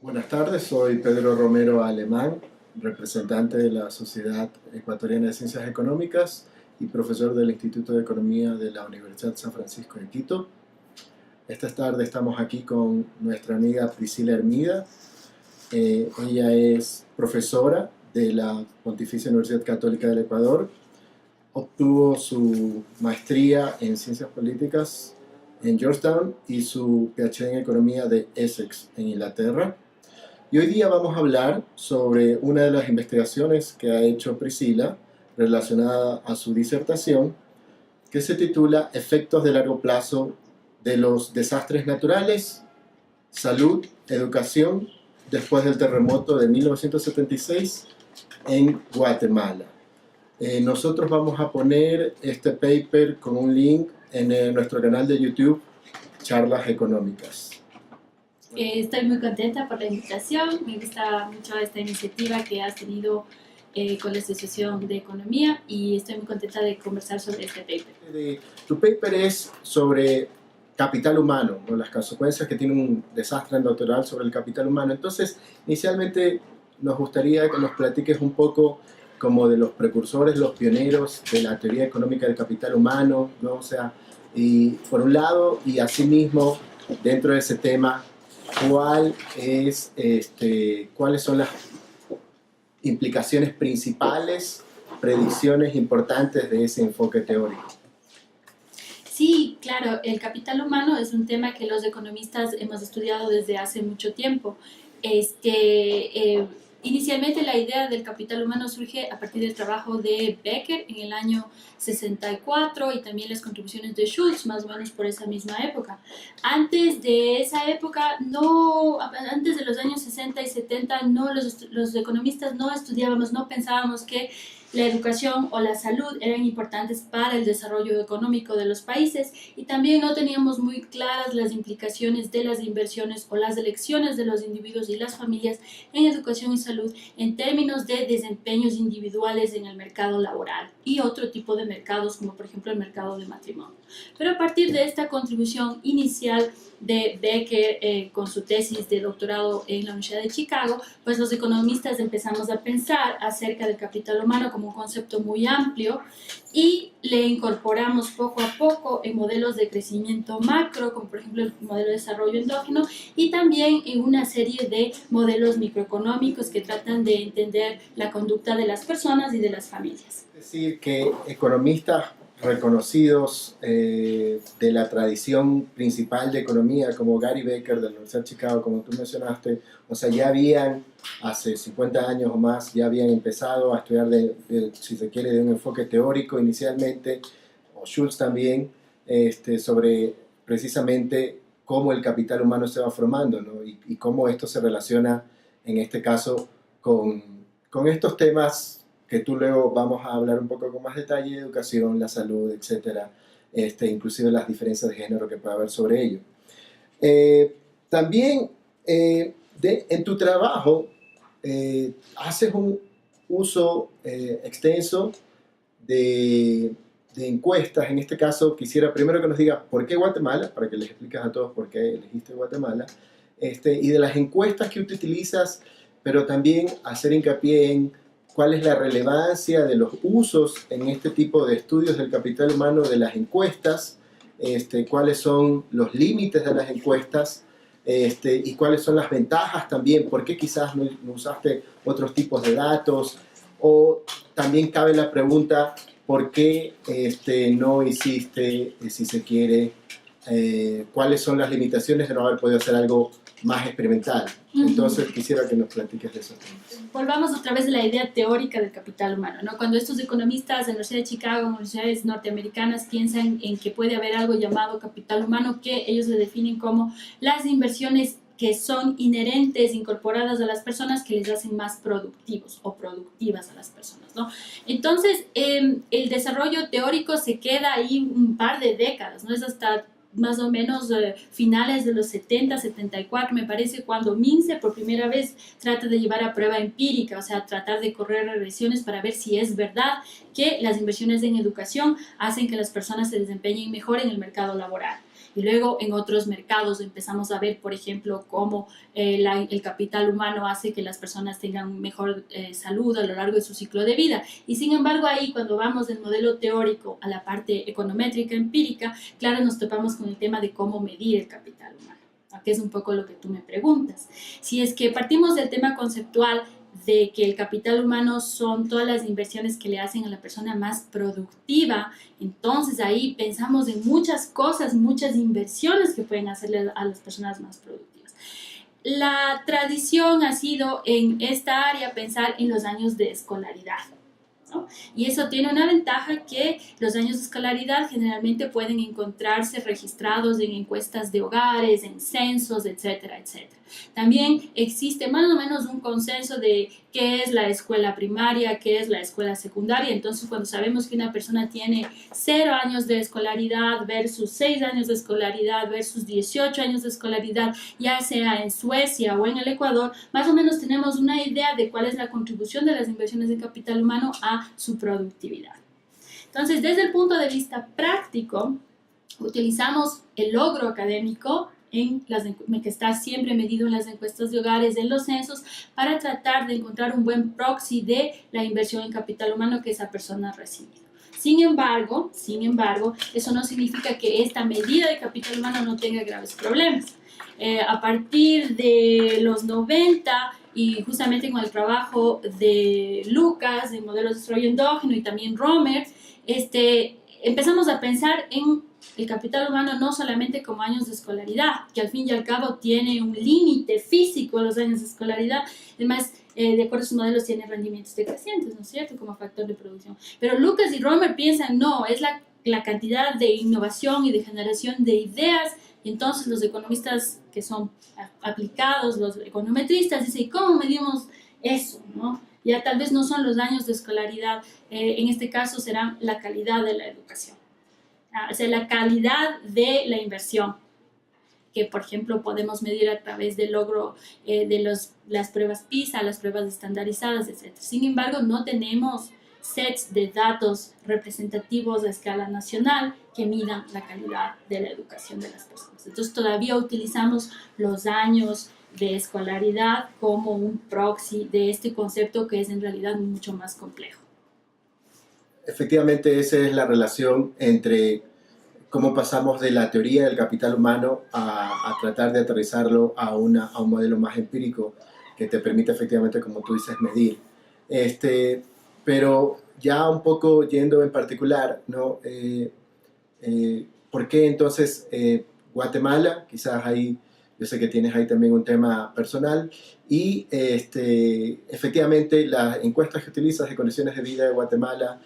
Buenas tardes, soy Pedro Romero Alemán, representante de la Sociedad Ecuatoriana de Ciencias Económicas y profesor del Instituto de Economía de la Universidad San Francisco de Quito. Esta tarde estamos aquí con nuestra amiga Priscila Hermida. Ella es profesora de la Pontificia Universidad Católica del Ecuador. Obtuvo su maestría en Ciencias Políticas en Georgetown y su PhD en Economía de Essex en Inglaterra. Y hoy día vamos a hablar sobre una de las investigaciones que ha hecho Priscila relacionada a su disertación, que se titula Efectos de largo plazo de los desastres naturales, salud, educación, después del terremoto de 1976 en Guatemala. Nosotros vamos a poner este paper con un link en nuestro canal de YouTube, Charlas Económicas. Estoy muy contenta por la invitación, me gusta mucho esta iniciativa que has tenido con la Asociación de Economía y estoy muy contenta de conversar sobre este paper. Tu paper es sobre capital humano, ¿no? Las consecuencias que tiene un desastre natural sobre el capital humano. Entonces, inicialmente nos gustaría que nos platiques un poco como de los precursores, los pioneros de la teoría económica del capital humano, ¿no? O sea, y por un lado, y asimismo, dentro de ese tema, ¿cuáles son las implicaciones principales, predicciones importantes de ese enfoque teórico? Sí, claro, el capital humano es un tema que los economistas hemos estudiado desde hace mucho tiempo. Inicialmente la idea del capital humano surge a partir del trabajo de Becker en el año 64 y también las contribuciones de Schultz más o menos por esa misma época. Antes de esa época, antes de los años 60 y 70, los economistas no estudiábamos, no pensábamos que la educación o la salud eran importantes para el desarrollo económico de los países y también no teníamos muy claras las implicaciones de las inversiones o las elecciones de los individuos y las familias en educación y salud en términos de desempeños individuales en el mercado laboral y otro tipo de mercados como por ejemplo el mercado de matrimonio. Pero a partir de esta contribución inicial de Becker con su tesis de doctorado en la Universidad de Chicago, pues los economistas empezamos a pensar acerca del capital humano como un concepto muy amplio y le incorporamos poco a poco en modelos de crecimiento macro, como por ejemplo el modelo de desarrollo endógeno, y también en una serie de modelos microeconómicos que tratan de entender la conducta de las personas y de las familias. Es decir, que economistas reconocidos de la tradición principal de economía, como Gary Becker de la Universidad de Chicago, como tú mencionaste, o sea, ya habían, hace 50 años o más, ya habían empezado a estudiar, si se quiere, de un enfoque teórico inicialmente, o Schultz también, sobre precisamente cómo el capital humano se va formando, ¿no? y cómo esto se relaciona, en este caso, con estos temas que tú luego vamos a hablar un poco con más detalle, educación, la salud, etcétera, inclusive las diferencias de género que puede haber sobre ello. También en tu trabajo haces un uso extenso de encuestas. En este caso quisiera primero que nos digas por qué Guatemala, para que les expliques a todos por qué elegiste Guatemala, y de las encuestas que utilizas, pero también hacer hincapié en cuál es la relevancia de los usos en este tipo de estudios del capital humano de las encuestas, cuáles son los límites de las encuestas, y cuáles son las ventajas también, por qué quizás no usaste otros tipos de datos, o también cabe la pregunta, ¿por qué no hiciste, si se quiere, cuáles son las limitaciones de no haber podido hacer algo más experimental? Entonces quisiera que nos platiques de eso. Volvamos otra vez a la idea teórica del capital humano, ¿no? Cuando estos economistas de la Universidad de Chicago, universidades norteamericanas, piensan en que puede haber algo llamado capital humano, que ellos le definen como las inversiones que son inherentes, incorporadas a las personas, que les hacen más productivos o productivas a las personas, ¿no? Entonces, el desarrollo teórico se queda ahí un par de décadas, ¿no? Es hasta más o menos finales de los 70, 74, me parece, cuando Mince por primera vez trata de llevar a prueba empírica, o sea, tratar de correr regresiones para ver si es verdad que las inversiones en educación hacen que las personas se desempeñen mejor en el mercado laboral. Y luego en otros mercados empezamos a ver, por ejemplo, cómo el capital humano hace que las personas tengan mejor salud a lo largo de su ciclo de vida. Y sin embargo ahí, cuando vamos del modelo teórico a la parte econométrica, empírica, claro, nos topamos con el tema de cómo medir el capital humano, que es un poco lo que tú me preguntas. Si es que partimos del tema conceptual de que el capital humano son todas las inversiones que le hacen a la persona más productiva, entonces ahí pensamos en muchas cosas, muchas inversiones que pueden hacerle a las personas más productivas. La tradición ha sido en esta área pensar en los años de escolaridad, ¿no? Y eso tiene una ventaja, que los años de escolaridad generalmente pueden encontrarse registrados en encuestas de hogares, en censos, etcétera, etcétera. También existe más o menos un consenso de qué es la escuela primaria, qué es la escuela secundaria. Entonces, cuando sabemos que una persona tiene 0 años de escolaridad versus 6 años de escolaridad versus 18 años de escolaridad, ya sea en Suecia o en el Ecuador, más o menos tenemos una idea de cuál es la contribución de las inversiones de capital humano a su productividad. Entonces, desde el punto de vista práctico, utilizamos el logro académico que está siempre medido en las encuestas de hogares, en los censos, para tratar de encontrar un buen proxy de la inversión en capital humano que esa persona ha recibido. Sin embargo, eso no significa que esta medida de capital humano no tenga graves problemas. A partir de los 90 y justamente con el trabajo de Lucas, de modelo de desarrollo endógeno, y también Romer, empezamos a pensar en el capital humano no solamente como años de escolaridad, que al fin y al cabo tiene un límite físico a los años de escolaridad. Además, de acuerdo a sus modelos, tiene rendimientos decrecientes, ¿no es cierto?, como factor de producción. Pero Lucas y Romer piensan, no, es la cantidad de innovación y de generación de ideas. Y entonces los economistas que son aplicados, los econometristas, dicen, ¿cómo medimos eso, no? Ya tal vez no son los años de escolaridad, en este caso serán la calidad de la educación. O sea, la calidad de la inversión, que por ejemplo podemos medir a través del logro de las pruebas PISA, las pruebas estandarizadas, etc. Sin embargo, no tenemos sets de datos representativos a escala nacional que midan la calidad de la educación de las personas. Entonces todavía utilizamos los años de escolaridad como un proxy de este concepto, que es en realidad mucho más complejo. Efectivamente, esa es la relación entre cómo pasamos de la teoría del capital humano a tratar de aterrizarlo a un modelo más empírico que te permite efectivamente, como tú dices, medir. Pero ya un poco yendo en particular, ¿no? ¿Por qué entonces Guatemala? Quizás ahí, yo sé que tienes ahí también un tema personal, y efectivamente las encuestas que utilizas de condiciones de vida de Guatemala,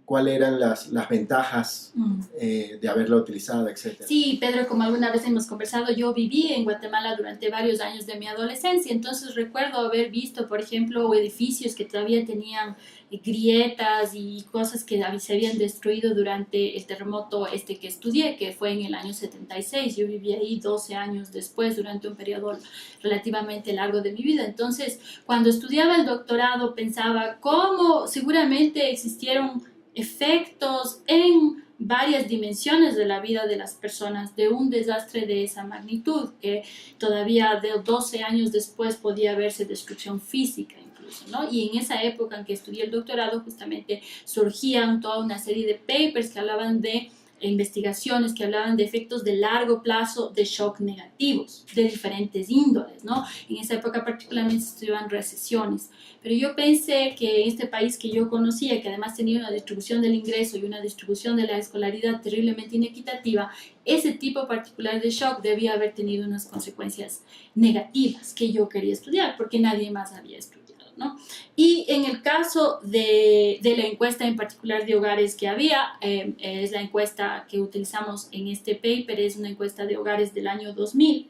cuáles eran las ventajas de haberla utilizado, etcétera. Sí, Pedro, como alguna vez hemos conversado, yo viví en Guatemala durante varios años de mi adolescencia, entonces recuerdo haber visto, por ejemplo, edificios que todavía tenían grietas y cosas que se habían destruido durante el terremoto que estudié, que fue en el año 76. Yo viví ahí 12 años después, durante un periodo relativamente largo de mi vida. Entonces, cuando estudiaba el doctorado, pensaba cómo seguramente existieron efectos en varias dimensiones de la vida de las personas de un desastre de esa magnitud, que todavía de 12 años después podía verse destrucción física incluso, ¿no? Y en esa época en que estudié el doctorado, justamente surgían toda una serie de papers que hablaban de investigaciones que hablaban de efectos de largo plazo de shock negativos de diferentes índoles, ¿no? En esa época particularmente se estudiaban recesiones, pero yo pensé que este país que yo conocía, que además tenía una distribución del ingreso y una distribución de la escolaridad terriblemente inequitativa, ese tipo particular de shock debía haber tenido unas consecuencias negativas que yo quería estudiar porque nadie más había estudiado, ¿no? Y en el caso de la encuesta en particular de hogares que había, es la encuesta que utilizamos en este paper, es una encuesta de hogares del año 2000,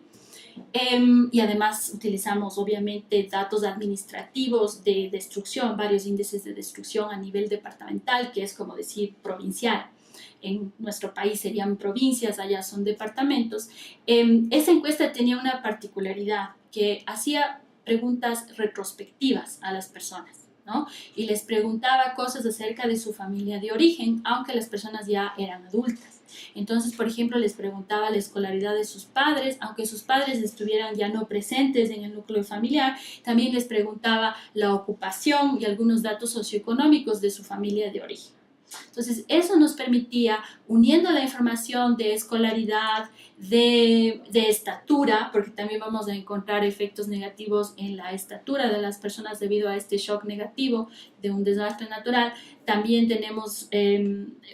y además utilizamos obviamente datos administrativos de destrucción, varios índices de destrucción a nivel departamental, que es como decir provincial. En nuestro país serían provincias, allá son departamentos. Esa encuesta tenía una particularidad, que hacía preguntas retrospectivas a las personas, ¿no? Y les preguntaba cosas acerca de su familia de origen, aunque las personas ya eran adultas. Entonces, por ejemplo, les preguntaba la escolaridad de sus padres, aunque sus padres estuvieran ya no presentes en el núcleo familiar, también les preguntaba la ocupación y algunos datos socioeconómicos de su familia de origen. Entonces, eso nos permitía, uniendo la información de escolaridad, de estatura, porque también vamos a encontrar efectos negativos en la estatura de las personas debido a este shock negativo de un desastre natural. También tenemos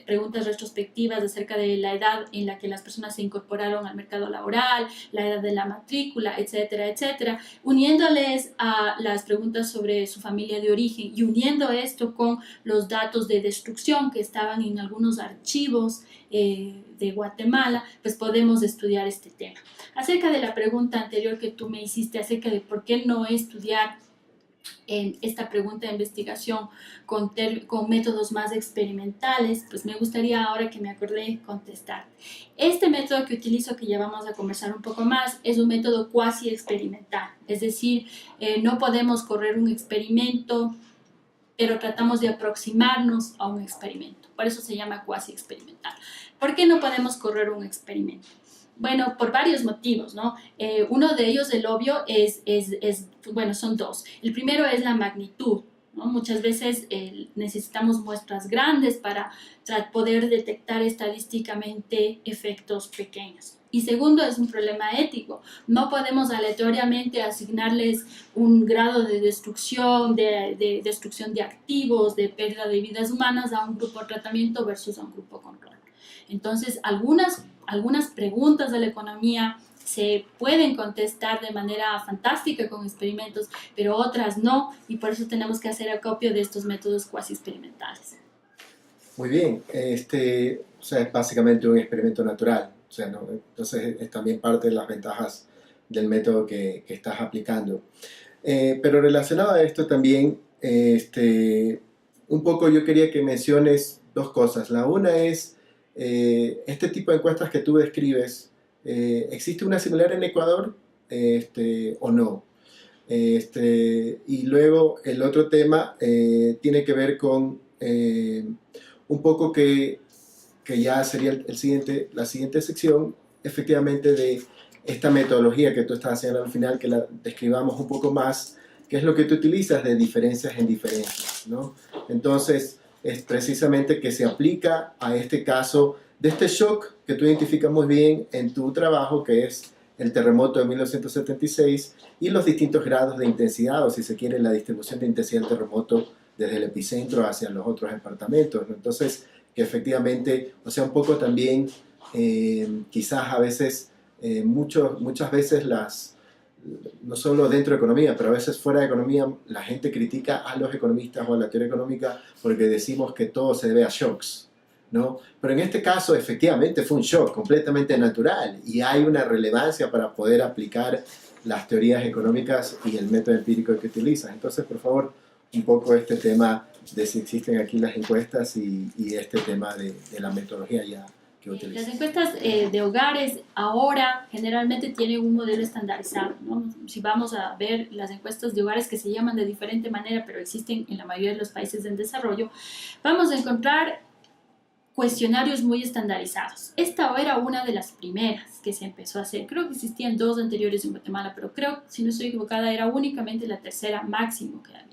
preguntas retrospectivas acerca de la edad en la que las personas se incorporaron al mercado laboral, la edad de la matrícula, etcétera, etcétera, uniéndoles a las preguntas sobre su familia de origen y uniendo esto con los datos de destrucción que estaban en algunos archivos de Guatemala, pues podemos estudiar este tema. Acerca de la pregunta anterior que tú me hiciste, acerca de por qué no estudiar esta pregunta de investigación con métodos más experimentales, pues me gustaría ahora que me acordé contestar. Este método que utilizo, que ya vamos a conversar un poco más, es un método cuasi experimental, es decir, no podemos correr un experimento, pero tratamos de aproximarnos a un experimento. Por eso se llama cuasi experimental. ¿Por qué no podemos correr un experimento? Bueno, por varios motivos, ¿no? Uno de ellos, el obvio, bueno, son dos. El primero es la magnitud, ¿no? Muchas veces necesitamos muestras grandes para poder detectar estadísticamente efectos pequeños. Y segundo, es un problema ético. No podemos aleatoriamente asignarles un grado de destrucción, de destrucción de activos, de pérdida de vidas humanas a un grupo de tratamiento versus a un grupo control. Entonces, algunas preguntas de la economía se pueden contestar de manera fantástica con experimentos, pero otras no, y por eso tenemos que hacer acopio de estos métodos cuasi experimentales. Muy bien, o sea, es básicamente un experimento natural, o sea, ¿no? Entonces es también parte de las ventajas del método que estás aplicando. Pero relacionado a esto también, un poco yo quería que menciones dos cosas. La una es, este tipo de encuestas que tú describes, ¿existe una similar en Ecuador o no? Y luego el otro tema tiene que ver con un poco que ya sería la siguiente sección, efectivamente, de esta metodología que tú estás haciendo al final, que la describamos un poco más, que es lo que tú utilizas de diferencias en diferencias, ¿no? Entonces, es precisamente que se aplica a este caso de este shock que tú identificas muy bien en tu trabajo, que es el terremoto de 1976 y los distintos grados de intensidad, o si se quiere, la distribución de intensidad del terremoto desde el epicentro hacia los otros departamentos, ¿no? Entonces, que efectivamente, o sea, un poco también, quizás a veces, muchas veces no solo dentro de economía, pero a veces fuera de economía, la gente critica a los economistas o a la teoría económica porque decimos que todo se debe a shocks, ¿no? Pero en este caso, efectivamente, fue un shock completamente natural y hay una relevancia para poder aplicar las teorías económicas y el método empírico que utilizas. Entonces, por favor, un poco este tema de si existen aquí las encuestas y este tema de la metodología ya que utilizas. Las encuestas de hogares ahora generalmente tienen un modelo estandarizado, ¿no? Si vamos a ver las encuestas de hogares que se llaman de diferente manera, pero existen en la mayoría de los países en desarrollo, vamos a encontrar cuestionarios muy estandarizados. Esta era una de las primeras que se empezó a hacer. Creo que existían dos anteriores en Guatemala, pero creo, si no estoy equivocada, era únicamente la tercera máximo que había.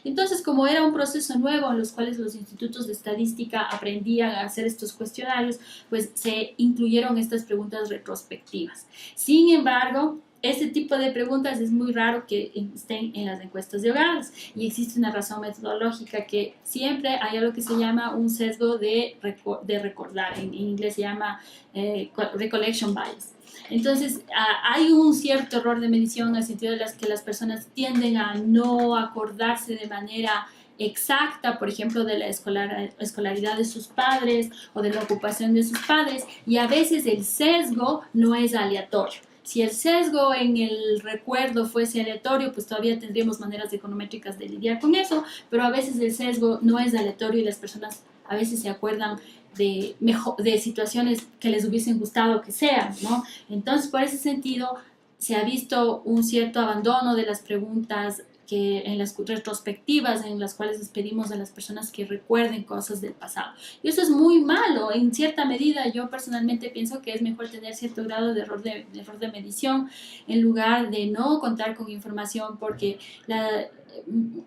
Entonces, como era un proceso nuevo en los cuales los institutos de estadística aprendían a hacer estos cuestionarios, pues se incluyeron estas preguntas retrospectivas. Sin embargo, este tipo de preguntas es muy raro que estén en las encuestas de hogares y existe una razón metodológica que siempre hay algo que se llama un sesgo de recordar, en inglés se llama recollection bias. Entonces, hay un cierto error de medición en el sentido de que las personas tienden a no acordarse de manera exacta, por ejemplo, de la escolaridad de sus padres o de la ocupación de sus padres, y a veces el sesgo no es aleatorio. Si el sesgo en el recuerdo fuese aleatorio, pues todavía tendríamos maneras econométricas de lidiar con eso, pero a veces el sesgo no es aleatorio y las personas a veces se acuerdan de situaciones que les hubiesen gustado que sean, ¿no? Entonces, por ese sentido, se ha visto un cierto abandono de las preguntas que en las retrospectivas en las cuales les pedimos a las personas que recuerden cosas del pasado. Y eso es muy malo. En cierta medida, yo personalmente pienso que es mejor tener cierto grado de error de medición en lugar de no contar con información, porque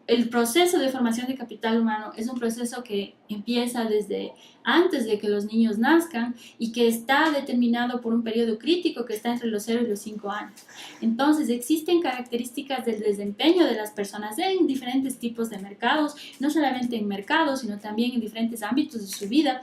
el proceso de formación de capital humano es un proceso que empieza desde antes de que los niños nazcan y que está determinado por un periodo crítico que está entre los 0 y los 5 años. Entonces, existen características del desempeño de las personas en diferentes tipos de mercados, no solamente en mercados, sino también en diferentes ámbitos de su vida,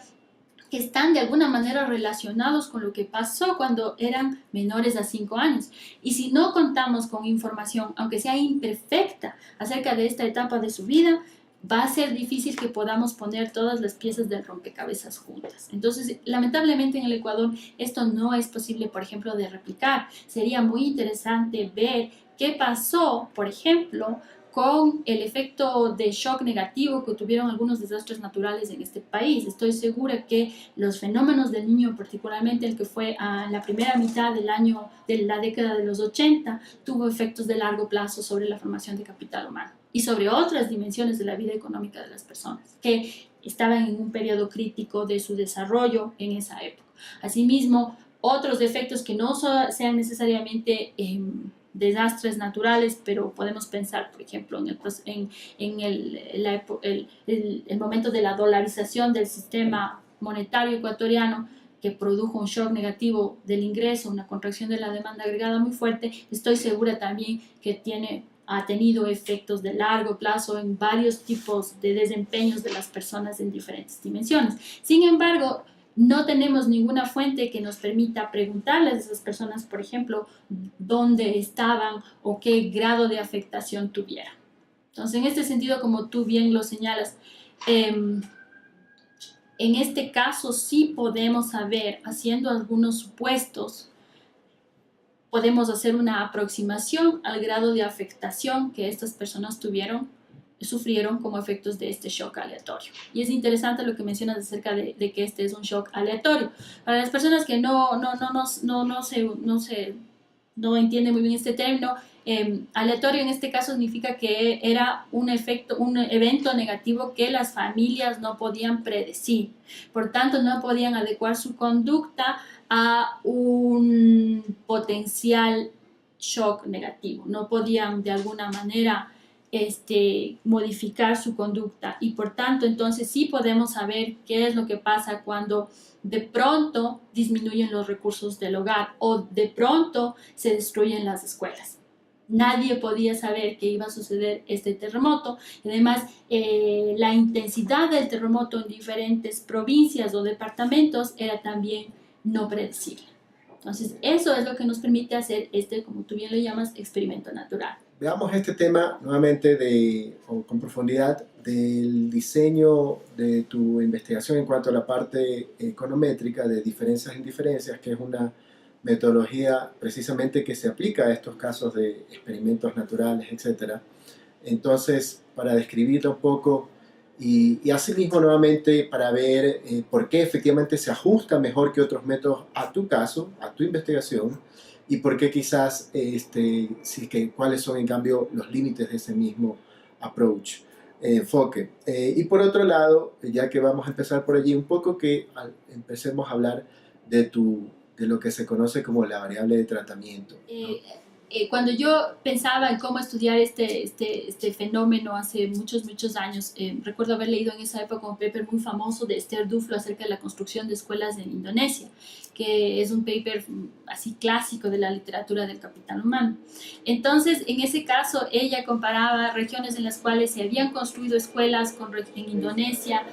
que están de alguna manera relacionados con lo que pasó cuando eran menores a 5 años. Y si no contamos con información, aunque sea imperfecta, acerca de esta etapa de su vida, va a ser difícil que podamos poner todas las piezas del rompecabezas juntas. Entonces, lamentablemente en el Ecuador esto no es posible, por ejemplo, de replicar. Sería muy interesante ver qué pasó, por ejemplo, con el efecto de shock negativo que tuvieron algunos desastres naturales en este país. Estoy segura que los fenómenos del Niño, particularmente el que fue a la primera mitad del año de la década de los 80, tuvo efectos de largo plazo sobre la formación de capital humano y sobre otras dimensiones de la vida económica de las personas que estaban en un periodo crítico de su desarrollo en esa época. Asimismo, otros efectos que no sean necesariamente desastres naturales, pero podemos pensar, por ejemplo, en el momento de la dolarización del sistema monetario ecuatoriano, que produjo un shock negativo del ingreso, una contracción de la demanda agregada muy fuerte. Estoy segura también que ha tenido efectos de largo plazo en varios tipos de desempeños de las personas en diferentes dimensiones. Sin embargo, no tenemos ninguna fuente que nos permita preguntarles a esas personas, por ejemplo, dónde estaban o qué grado de afectación tuvieran. Entonces, en este sentido, como tú bien lo señalas, en este caso sí podemos saber, haciendo algunos supuestos, podemos hacer una aproximación al grado de afectación que estas personas sufrieron como efectos de este shock aleatorio. Y es interesante lo que mencionas acerca de que este es un shock aleatorio. Para las personas que no entienden muy bien este término, aleatorio en este caso significa que era un evento negativo que las familias no podían predecir. Por tanto, no podían adecuar su conducta a un potencial shock negativo. No podían de alguna manera modificar su conducta, y por tanto entonces sí podemos saber qué es lo que pasa cuando de pronto disminuyen los recursos del hogar o de pronto se destruyen las escuelas. Nadie podía saber que iba a suceder este terremoto, y además la intensidad del terremoto en diferentes provincias o departamentos era también no predecible. Entonces eso es lo que nos permite hacer como tú bien lo llamas, experimento natural. Veamos este tema nuevamente con profundidad del diseño de tu investigación en cuanto a la parte econométrica de diferencias e indiferencias, que es una metodología precisamente que se aplica a estos casos de experimentos naturales, etc. Entonces, para describirlo un poco y asimismo nuevamente para ver por qué efectivamente se ajusta mejor que otros métodos a tu caso, a tu investigación, y por qué quizás, cuáles son en cambio los límites de ese mismo approach, enfoque. Y por otro lado, ya que vamos a empezar por allí, un poco que empecemos a hablar de lo que se conoce como la variable de tratamiento, ¿no? Cuando yo pensaba en cómo estudiar este fenómeno hace muchos años, recuerdo haber leído en esa época un paper muy famoso de Esther Duflo acerca de la construcción de escuelas en Indonesia, que es un paper así clásico de la literatura del capital humano. Entonces, en ese caso, ella comparaba regiones en las cuales se habían construido escuelas en Indonesia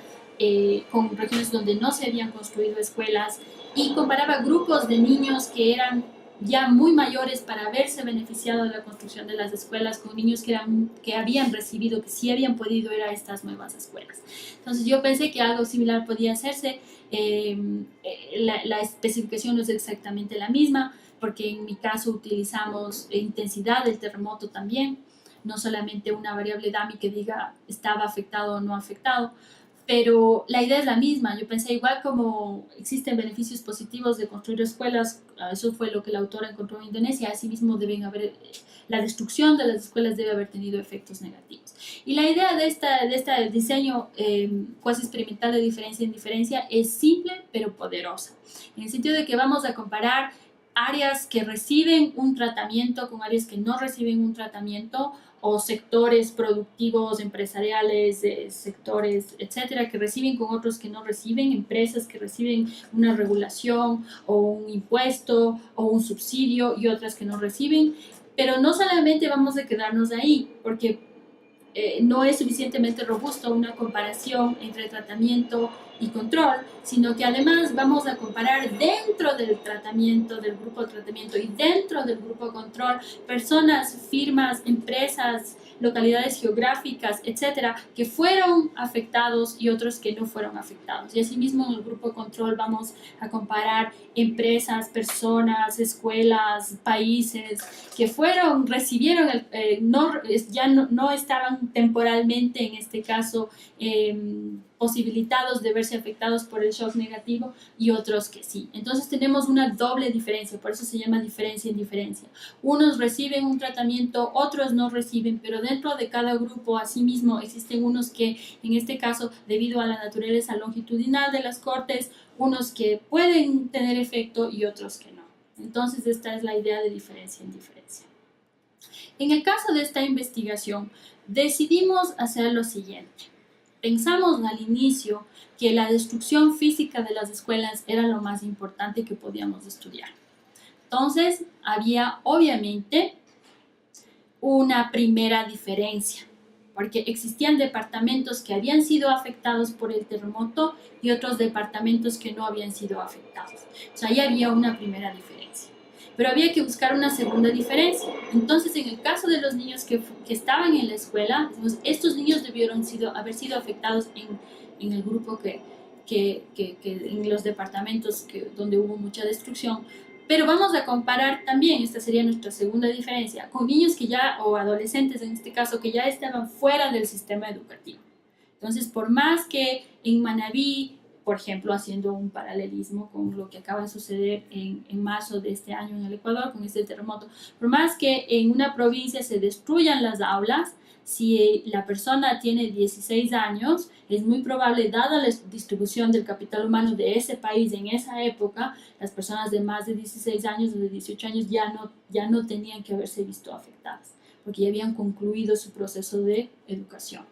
con regiones donde no se habían construido escuelas, y comparaba grupos de niños que eran ya muy mayores para haberse beneficiado de la construcción de las escuelas con niños que habían recibido, que sí habían podido ir a estas nuevas escuelas. Entonces yo pensé que algo similar podía hacerse. La especificación no es exactamente la misma, porque en mi caso utilizamos intensidad del terremoto también, no solamente una variable DAMI que diga estaba afectado o no afectado. pero la idea es la misma. Yo pensé, igual como existen beneficios positivos de construir escuelas, eso fue lo que la autora encontró en Indonesia, asimismo deben haber, la destrucción de las escuelas debe haber tenido efectos negativos. Y la idea de este diseño cuasi experimental de diferencia en diferencia es simple pero poderosa, en el sentido de que vamos a comparar áreas que reciben un tratamiento con áreas que no reciben un tratamiento, o sectores productivos, empresariales, sectores, etcétera, que reciben con otros que no reciben, empresas que reciben una regulación o un impuesto o un subsidio y otras que no reciben. Pero no solamente vamos a quedarnos ahí, porque no es suficientemente robusto una comparación entre tratamiento y control, sino que además vamos a comparar dentro del tratamiento, del grupo de tratamiento y dentro del grupo de control, personas, firmas, empresas, localidades geográficas, etcétera, que fueron afectados y otros que no fueron afectados. Y asimismo en el grupo de control vamos a comparar empresas, personas, escuelas, países que recibieron, ya no estaban temporalmente, en este caso, posibilitados de verse afectados por el shock negativo y otros que sí. Entonces tenemos una doble diferencia, por eso se llama diferencia en diferencia. Unos reciben un tratamiento, otros no reciben, pero dentro de cada grupo, asimismo, existen unos que, en este caso, debido a la naturaleza longitudinal de las cortes, unos que pueden tener efecto y otros que no. Entonces esta es la idea de diferencia en diferencia. En el caso de esta investigación, decidimos hacer lo siguiente. Pensamos al inicio que la destrucción física de las escuelas era lo más importante que podíamos estudiar. Entonces, había obviamente una primera diferencia, porque existían departamentos que habían sido afectados por el terremoto y otros departamentos que no habían sido afectados. O sea, ahí había una primera diferencia. Pero había que buscar una segunda diferencia. Entonces, en el caso de los niños que estaban en la escuela, estos niños debieron haber sido afectados en el grupo en los departamentos donde hubo mucha destrucción. Pero vamos a comparar también, esta sería nuestra segunda diferencia, con niños o adolescentes en este caso, que ya estaban fuera del sistema educativo. Entonces, por más que en Manabí, por ejemplo, haciendo un paralelismo con lo que acaba de suceder en marzo de este año en el Ecuador con este terremoto, por más que en una provincia se destruyan las aulas, si la persona tiene 16 años, es muy probable, dada la distribución del capital humano de ese país en esa época, las personas de más de 16 años o de 18 años ya no tenían que haberse visto afectadas, porque ya habían concluido su proceso de educación.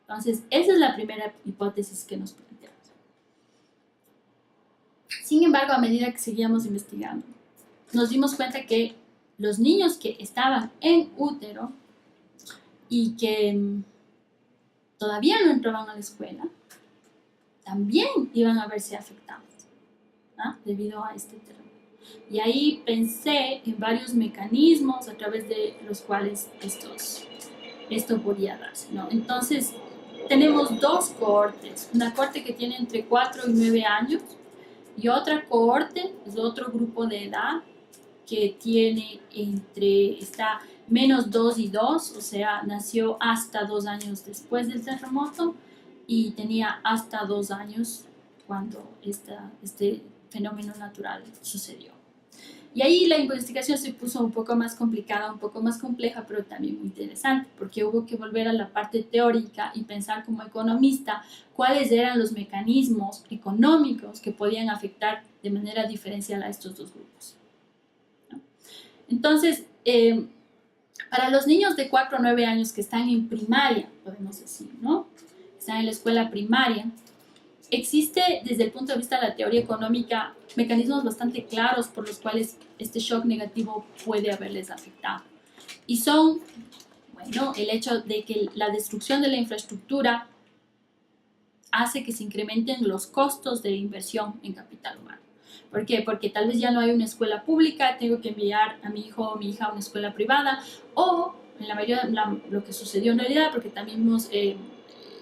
Entonces, esa es la primera hipótesis que nos planteamos. Sin embargo, a medida que seguíamos investigando, nos dimos cuenta que los niños que estaban en útero y que todavía no entraban a la escuela, también iban a verse afectados, ¿no? Debido a este terremoto. Y ahí pensé en varios mecanismos a través de los cuales esto podía darse, ¿no? Entonces, tenemos dos cohortes, una cohorte que tiene entre 4 y 9 años, y otra cohorte, es otro grupo de edad que está menos 2 y 2, o sea, nació hasta 2 años después del terremoto y tenía hasta 2 años cuando este fenómeno natural sucedió. Y ahí la investigación se puso un poco más complicada, un poco más compleja, pero también muy interesante, porque hubo que volver a la parte teórica y pensar como economista cuáles eran los mecanismos económicos que podían afectar de manera diferencial a estos dos grupos, ¿no? Entonces, para los niños de 4 a 9 años que están en primaria, podemos decir, ¿no? Están en la escuela primaria, existe desde el punto de vista de la teoría económica mecanismos bastante claros por los cuales este shock negativo puede haberles afectado. Y son, bueno, el hecho de que la destrucción de la infraestructura hace que se incrementen los costos de inversión en capital humano. ¿Por qué? Porque tal vez ya no hay una escuela pública, tengo que enviar a mi hijo o mi hija a una escuela privada, o en la mayoría lo que sucedió en realidad, porque también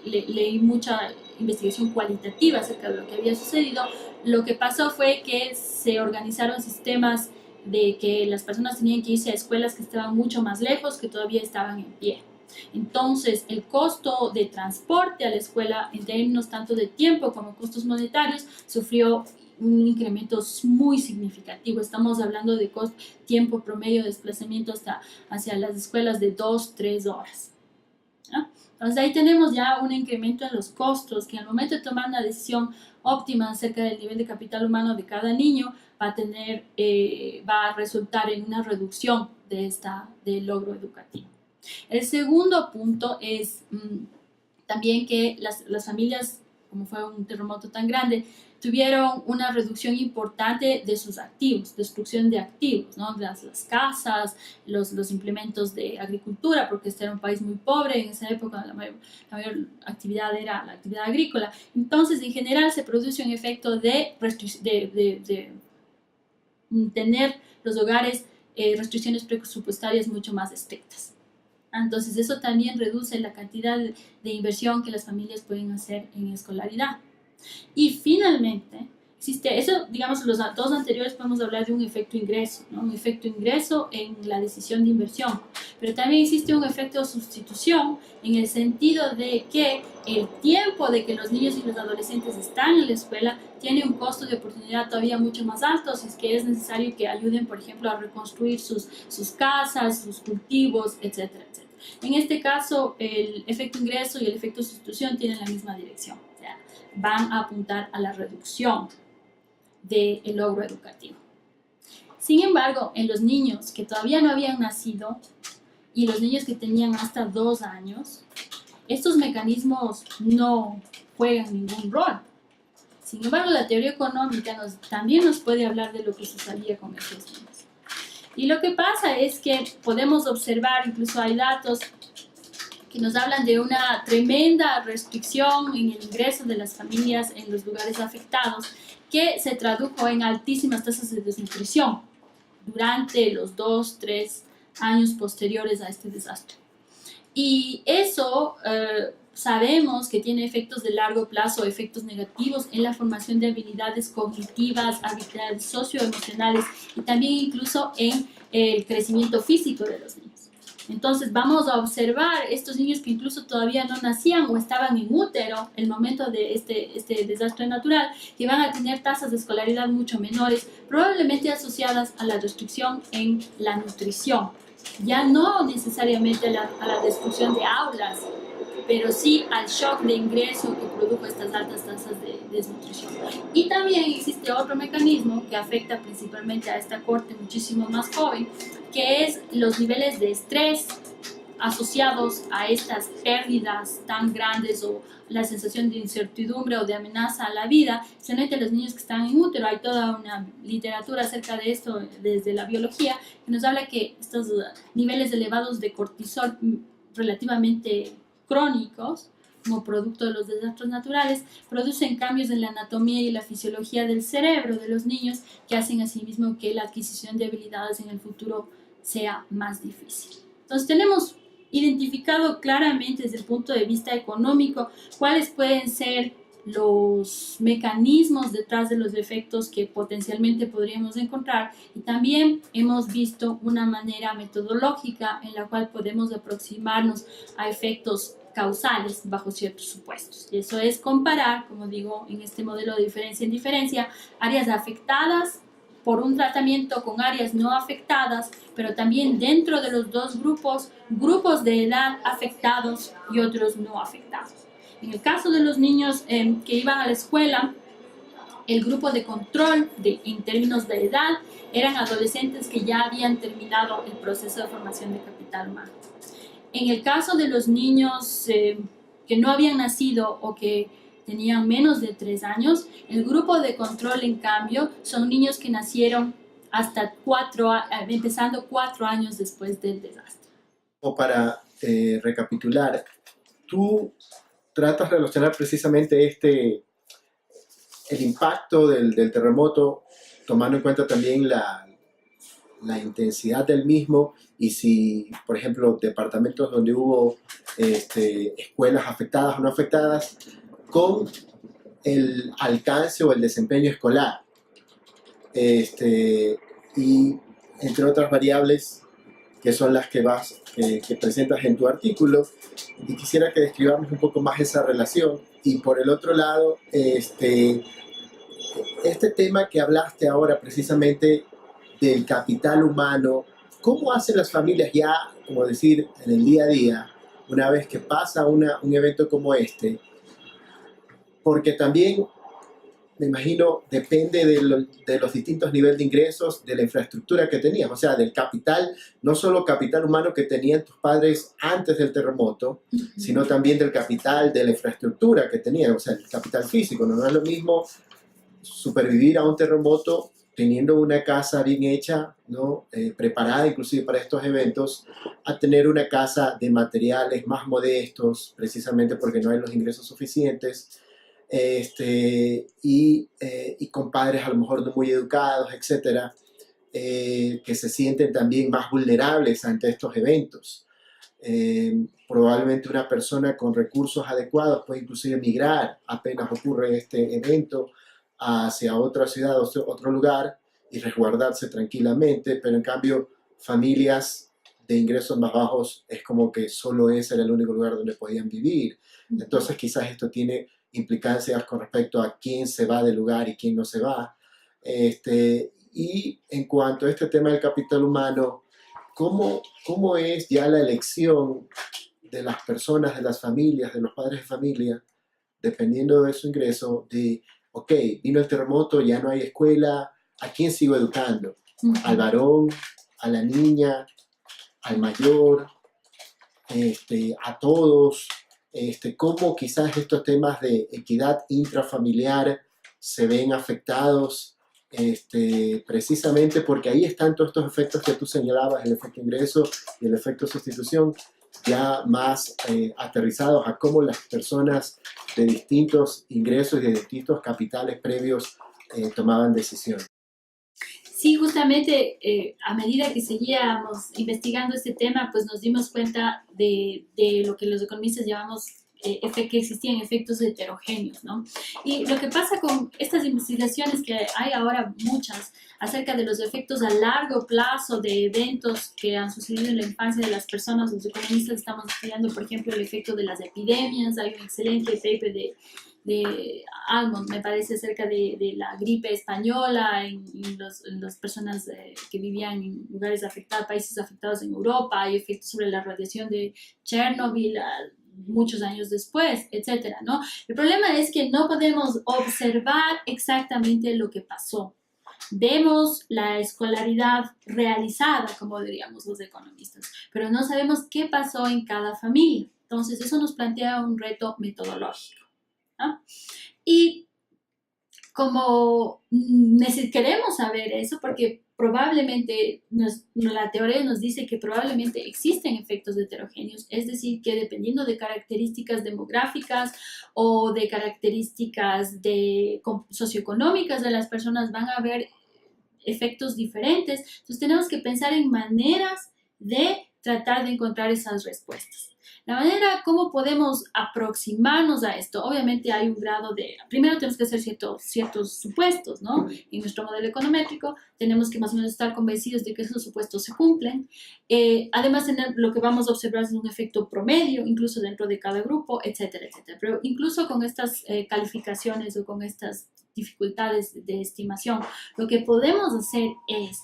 leí mucha investigación cualitativa acerca de lo que había sucedido, lo que pasó fue que se organizaron sistemas de que las personas tenían que irse a escuelas que estaban mucho más lejos, que todavía estaban en pie. Entonces, el costo de transporte a la escuela, en términos tanto de tiempo como costos monetarios, sufrió un incremento muy significativo. Estamos hablando de tiempo promedio de desplazamiento hacia las escuelas de 2-3 horas. ¿No? Entonces ahí tenemos ya un incremento en los costos que al momento de tomar una decisión óptima acerca del nivel de capital humano de cada niño va a resultar en una reducción del logro educativo. El segundo punto es también que las familias, como fue un terremoto tan grande, tuvieron una reducción importante de sus activos, destrucción de activos, ¿no? Las casas, los implementos de agricultura, porque este era un país muy pobre en esa época, la mayor actividad era la actividad agrícola. Entonces, en general, se produce un efecto de tener los hogares restricciones presupuestarias mucho más estrictas. Entonces, eso también reduce la cantidad de inversión que las familias pueden hacer en escolaridad. Y finalmente, existe eso, digamos, los dos anteriores podemos hablar de un efecto ingreso, ¿no? Un efecto ingreso en la decisión de inversión, pero también existe un efecto de sustitución en el sentido de que el tiempo de que los niños y los adolescentes están en la escuela tiene un costo de oportunidad todavía mucho más alto, si es que es necesario que ayuden, por ejemplo, a reconstruir sus casas, sus cultivos, etcétera, etcétera. En este caso, el efecto ingreso y el efecto sustitución tienen la misma dirección. Van a apuntar a la reducción del logro educativo. Sin embargo, en los niños que todavía no habían nacido y los niños que tenían hasta 2 años, estos mecanismos no juegan ningún rol. Sin embargo, la teoría económica también nos puede hablar de lo que sucedía con estos niños. Y lo que pasa es que podemos observar, incluso hay datos que nos hablan de una tremenda restricción en el ingreso de las familias en los lugares afectados, que se tradujo en altísimas tasas de desnutrición durante los 2-3 años posteriores a este desastre. Y eso sabemos que tiene efectos de largo plazo, efectos negativos en la formación de habilidades cognitivas, habilidades socioemocionales y también incluso en el crecimiento físico de los niños. Entonces vamos a observar estos niños que incluso todavía no nacían o estaban en útero en el momento de este desastre natural, que van a tener tasas de escolaridad mucho menores, probablemente asociadas a la restricción en la nutrición. Ya no necesariamente a la destrucción de aulas, pero sí al shock de ingreso que produjo estas altas tasas de desnutrición. Y también existe otro mecanismo que afecta principalmente a esta corte muchísimo más joven, que es los niveles de estrés asociados a estas pérdidas tan grandes o la sensación de incertidumbre o de amenaza a la vida, especialmente los niños que están en útero. Hay toda una literatura acerca de esto desde la biología que nos habla que estos niveles elevados de cortisol relativamente crónicos, como producto de los desastres naturales, producen cambios en la anatomía y la fisiología del cerebro de los niños que hacen asimismo que la adquisición de habilidades en el futuro sea más difícil. Entonces tenemos identificado claramente desde el punto de vista económico cuáles pueden ser los mecanismos detrás de los efectos que potencialmente podríamos encontrar, y también hemos visto una manera metodológica en la cual podemos aproximarnos a efectos causales bajo ciertos supuestos. Y eso es comparar, como digo, en este modelo de diferencia en diferencia, áreas afectadas por un tratamiento con áreas no afectadas, pero también dentro de los dos grupos de edad afectados y otros no afectados. En el caso de los niños que iban a la escuela, el grupo de control en términos de edad eran adolescentes que ya habían terminado el proceso de formación de capital humano. En el caso de los niños que no habían nacido o que tenían menos de 3 años, el grupo de control, en cambio, son niños que nacieron hasta empezando 4 años después del desastre. O para recapitular, tú tratas de relacionar precisamente el impacto del terremoto, tomando en cuenta también la intensidad del mismo, y si, por ejemplo, departamentos donde hubo escuelas afectadas o no afectadas, con el alcance o el desempeño escolar. Y entre otras variables, que son las que presentas en tu artículo, y quisiera que describamos un poco más esa relación. Y por el otro lado, este tema que hablaste ahora precisamente del capital humano, ¿cómo hacen las familias ya, como decir, en el día a día, una vez que pasa un evento como este? Porque también, me imagino, depende de los distintos niveles de ingresos, de la infraestructura que tenías, o sea, del capital, no solo capital humano que tenían tus padres antes del terremoto, sino también del capital, de la infraestructura que tenían, o sea, el capital físico. No es lo mismo supervivir a un terremoto teniendo una casa bien hecha, ¿no? Preparada inclusive para estos eventos, a tener una casa de materiales más modestos, precisamente porque no hay los ingresos suficientes, y con padres a lo mejor no muy educados, etcétera, que se sienten también más vulnerables ante estos eventos. Probablemente una persona con recursos adecuados puede inclusive migrar apenas ocurre este evento hacia otra ciudad o otro lugar y resguardarse tranquilamente, pero en cambio familias de ingresos más bajos es como que solo ese era el único lugar donde podían vivir. Entonces quizás esto tiene implicancias con respecto a quién se va del lugar y quién no se va. Y en cuanto a este tema del capital humano, ¿cómo es ya la elección de las personas, de las familias, de los padres de familia, dependiendo de su ingreso, de, ok, vino el terremoto, ya no hay escuela, ¿a quién sigo educando? ¿Al varón, a la niña, al mayor, a todos? ¿Cómo quizás estos temas de equidad intrafamiliar se ven afectados? Precisamente porque ahí están todos estos efectos que tú señalabas, el efecto ingreso y el efecto sustitución, ya más aterrizados a cómo las personas de distintos ingresos y de distintos capitales previos tomaban decisiones. Sí, justamente a medida que seguíamos investigando este tema, pues nos dimos cuenta de lo que los economistas llamamos que existían efectos heterogéneos, ¿no? Y lo que pasa con estas investigaciones, que hay ahora muchas, acerca de los efectos a largo plazo de eventos que han sucedido en la infancia de las personas, los economistas estamos estudiando, por ejemplo, el efecto de las epidemias. Hay un excelente paper de Almond, me parece, acerca de la gripe española en las personas que vivían en lugares afectados, países afectados en Europa. Hay efectos sobre la radiación de Chernobyl muchos años después, etcétera, ¿no? El problema es que no podemos observar exactamente lo que pasó. Vemos la escolaridad realizada, como diríamos los economistas, pero no sabemos qué pasó en cada familia. Entonces, eso nos plantea un reto metodológico, ¿no? Y como queremos saber eso, porque probablemente la teoría nos dice que probablemente existen efectos heterogéneos, es decir, que dependiendo de características demográficas o de características socioeconómicas de las personas van a haber efectos diferentes. Entonces tenemos que pensar en maneras de tratar de encontrar esas respuestas. La manera como podemos aproximarnos a esto, obviamente hay un grado de, primero tenemos que hacer ciertos supuestos, ¿no? En nuestro modelo econométrico tenemos que más o menos estar convencidos de que esos supuestos se cumplen. Además, lo que vamos a observar es un efecto promedio, incluso dentro de cada grupo, etcétera, etcétera. Pero incluso con estas calificaciones o con estas dificultades de estimación, lo que podemos hacer es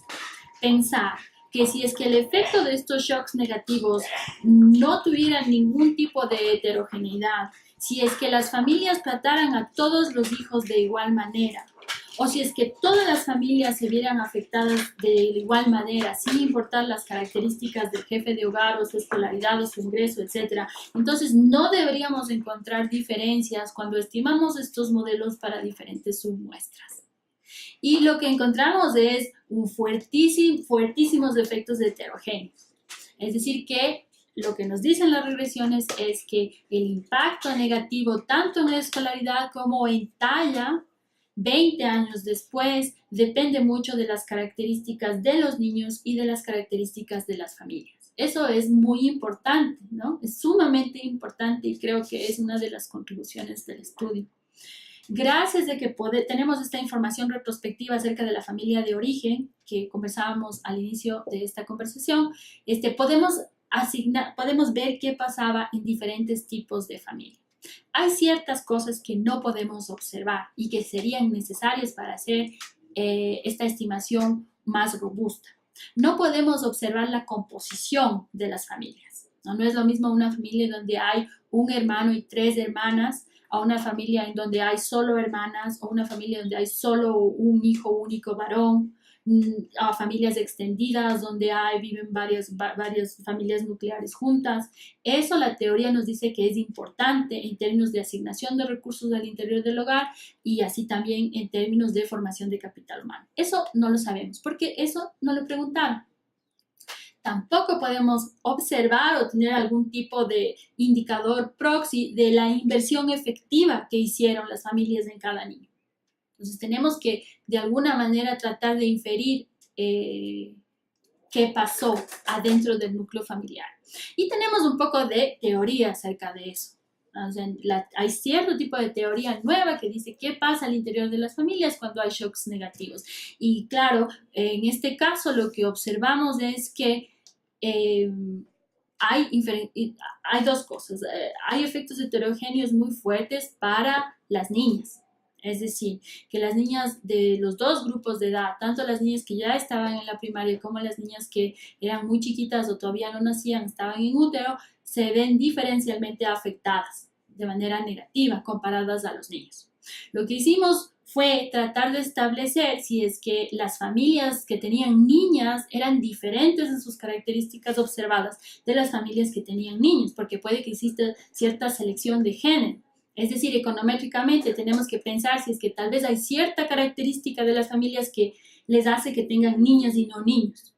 pensar que si es que el efecto de estos shocks negativos no tuviera ningún tipo de heterogeneidad, si es que las familias trataran a todos los hijos de igual manera, o si es que todas las familias se vieran afectadas de igual manera, sin importar las características del jefe de hogar o su escolaridad o su ingreso, etc., entonces no deberíamos encontrar diferencias cuando estimamos estos modelos para diferentes submuestras. Y lo que encontramos es fuertísimos efectos heterogéneos. Es decir, que lo que nos dicen las regresiones es que el impacto negativo tanto en la escolaridad como en talla 20 años después depende mucho de las características de los niños y de las características de las familias. Eso es muy importante, ¿no? Es sumamente importante y creo que es una de las contribuciones del estudio. Gracias de que tenemos esta información retrospectiva acerca de la familia de origen que conversábamos al inicio de esta conversación, podemos ver qué pasaba en diferentes tipos de familia. Hay ciertas cosas que no podemos observar y que serían necesarias para hacer esta estimación más robusta. No podemos observar la composición de las familias. No es lo mismo una familia donde hay un hermano y 3 hermanas, a una familia en donde hay solo hermanas, o una familia donde hay solo un hijo único varón, a familias extendidas donde viven varias familias nucleares juntas. Eso la teoría nos dice que es importante en términos de asignación de recursos al interior del hogar y así también en términos de formación de capital humano. Eso no lo sabemos porque eso no lo preguntaron. Tampoco podemos observar o tener algún tipo de indicador proxy de la inversión efectiva que hicieron las familias en cada niño. Entonces tenemos que de alguna manera tratar de inferir qué pasó adentro del núcleo familiar. Y tenemos un poco de teoría acerca de eso. O sea, hay cierto tipo de teoría nueva que dice qué pasa al interior de las familias cuando hay shocks negativos. Y claro, en este caso lo que observamos es que hay dos cosas. Hay efectos heterogéneos muy fuertes para las niñas. Es decir, que las niñas de los dos grupos de edad, tanto las niñas que ya estaban en la primaria como las niñas que eran muy chiquitas o todavía no nacían, estaban en útero, se ven diferencialmente afectadas de manera negativa comparadas a los niños. Lo que hicimos fue tratar de establecer si es que las familias que tenían niñas eran diferentes en sus características observadas de las familias que tenían niños, porque puede que exista cierta selección de género. Es decir, econométricamente tenemos que pensar si es que tal vez hay cierta característica de las familias que les hace que tengan niñas y no niños.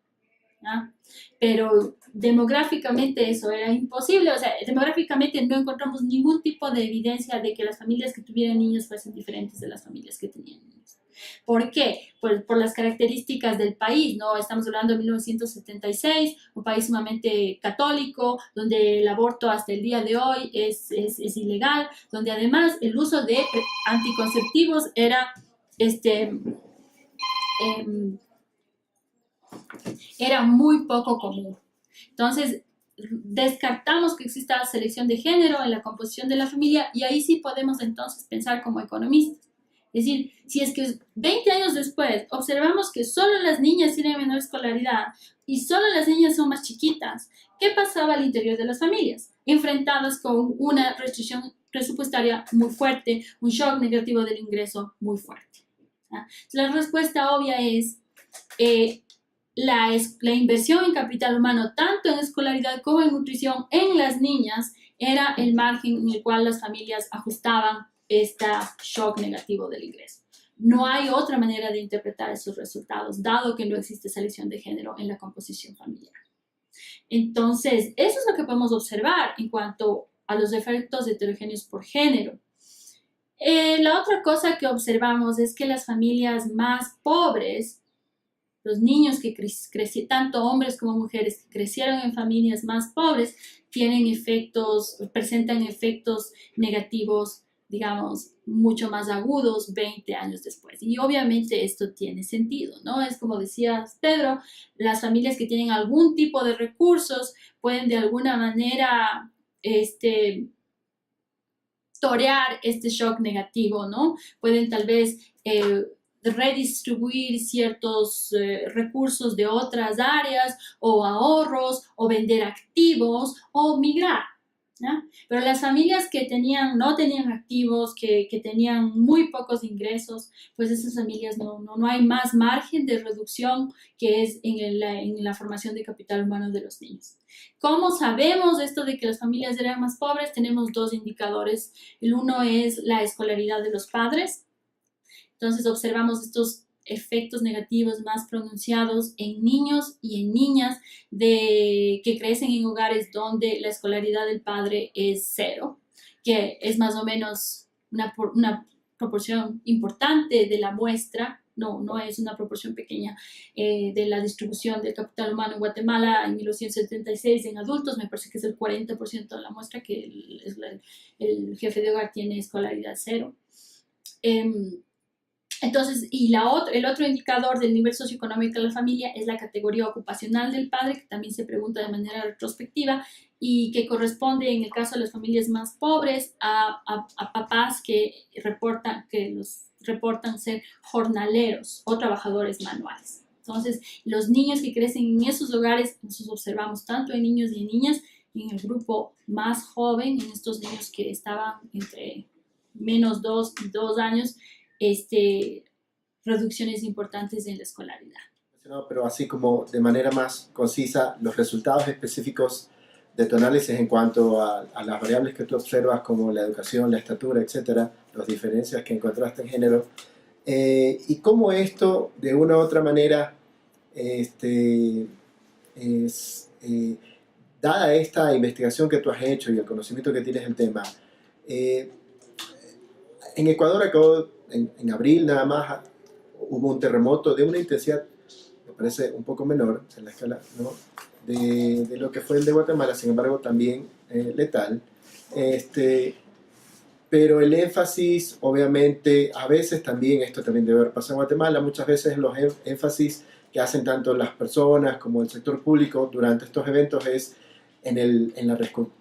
¿Ya? Pero demográficamente eso era imposible. O sea, demográficamente no encontramos ningún tipo de evidencia de que las familias que tuvieran niños fuesen diferentes de las familias que tenían niños. ¿Por qué? Pues por las características del país, ¿no? Estamos hablando de 1976, un país sumamente católico, donde el aborto hasta el día de hoy es ilegal, donde además el uso de anticonceptivos era muy poco común. Entonces, descartamos que exista selección de género en la composición de la familia y ahí sí podemos entonces pensar como economistas. Es decir, si es que 20 años después observamos que solo las niñas tienen menor escolaridad y solo las niñas son más chiquitas, ¿qué pasaba al interior de las familias? Enfrentadas con una restricción presupuestaria muy fuerte, un shock negativo del ingreso muy fuerte. ¿Ah? La respuesta obvia es la inversión en capital humano, tanto en escolaridad como en nutrición en las niñas, era el margen en el cual las familias ajustaban este shock negativo del ingreso. No hay otra manera de interpretar esos resultados, dado que no existe selección de género en la composición familiar. Entonces, eso es lo que podemos observar en cuanto a los efectos heterogéneos por género. La otra cosa que observamos es que las familias más pobres, los niños que crecieron, tanto hombres como mujeres que crecieron en familias más pobres, presentan efectos negativos, digamos, mucho más agudos 20 años después. Y obviamente esto tiene sentido, ¿no? Es como decía Pedro, las familias que tienen algún tipo de recursos pueden de alguna manera torear este shock negativo, ¿no? Pueden tal vez redistribuir ciertos recursos de otras áreas o ahorros o vender activos o migrar. ¿Ya? Pero las familias que no tenían activos, que tenían muy pocos ingresos, pues esas familias no hay más margen de reducción que es en la formación de capital humano de los niños. ¿Cómo sabemos esto de que las familias eran más pobres? Tenemos dos indicadores. El uno es la escolaridad de los padres. Entonces observamos estos efectos negativos más pronunciados en niños y en niñas que crecen en hogares donde la escolaridad del padre es 0, que es más o menos una proporción importante de la muestra, no es una proporción pequeña de la distribución del capital humano en Guatemala en 1976 en adultos. Me parece que es el 40% de la muestra que el jefe de hogar tiene escolaridad 0. Entonces, el otro indicador del nivel socioeconómico de la familia es la categoría ocupacional del padre, que también se pregunta de manera retrospectiva y que corresponde, en el caso de las familias más pobres, a papás que reportan ser jornaleros o trabajadores manuales. Entonces, los niños que crecen en esos hogares, nosotros observamos tanto en niños y en niñas, y en el grupo más joven, en estos niños que estaban entre menos 2 y 2 años, reducciones importantes en la escolaridad. No, pero así como de manera más concisa, los resultados específicos de tu análisis en cuanto a las variables que tú observas, como la educación, la estatura, etcétera, las diferencias que encontraste en género, y cómo esto, de una u otra manera, dada esta investigación que tú has hecho y el conocimiento que tienes del tema, en Ecuador acabó en abril nada más, hubo un terremoto de una intensidad, me parece un poco menor en la escala, ¿no?, de lo que fue el de Guatemala, sin embargo también letal. Pero el énfasis, obviamente, a veces también, esto también debe haber pasado en Guatemala, muchas veces los énfasis que hacen tanto las personas como el sector público durante estos eventos es en la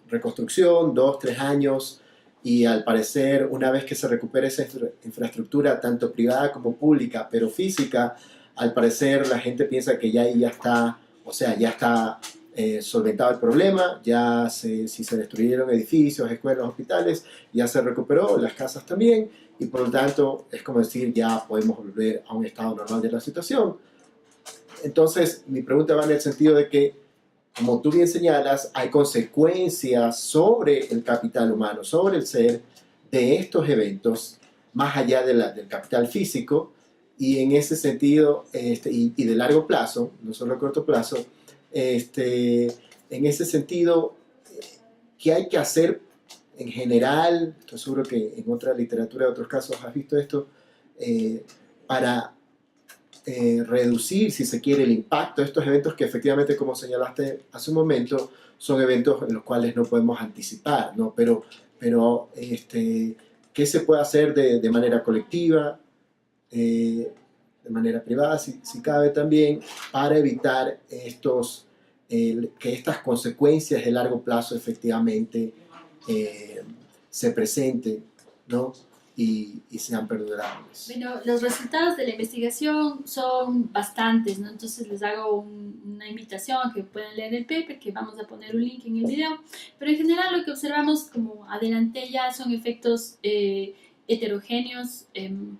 reconstrucción, 2, 3 años, y al parecer una vez que se recupere esa infraestructura, tanto privada como pública, pero física, al parecer la gente piensa que ya está, o sea, ya está solventado el problema, si se destruyeron edificios, escuelas, hospitales, ya se recuperó, las casas también, y por lo tanto es como decir, ya podemos volver a un estado normal de la situación. Entonces mi pregunta va en el sentido de que, como tú bien señalas, hay consecuencias sobre el capital humano, sobre el ser de estos eventos, más allá del capital físico, y en ese sentido, y de largo plazo, no solo a corto plazo, en ese sentido, ¿qué hay que hacer en general? Estoy seguro que en otra literatura, en otros casos has visto esto, para reducir, si se quiere, el impacto de estos eventos que efectivamente, como señalaste hace un momento, son eventos en los cuales no podemos anticipar, ¿no? Pero ¿qué se puede hacer de manera colectiva, de manera privada, si cabe también, para evitar que estas consecuencias de largo plazo efectivamente se presenten, ¿no?, y sean perdurables? Bueno, los resultados de la investigación son bastantes, ¿no? Entonces les hago una invitación a que puedan leer el paper, que vamos a poner un link en el video, pero en general lo que observamos, como adelanté ya, son efectos heterogéneos.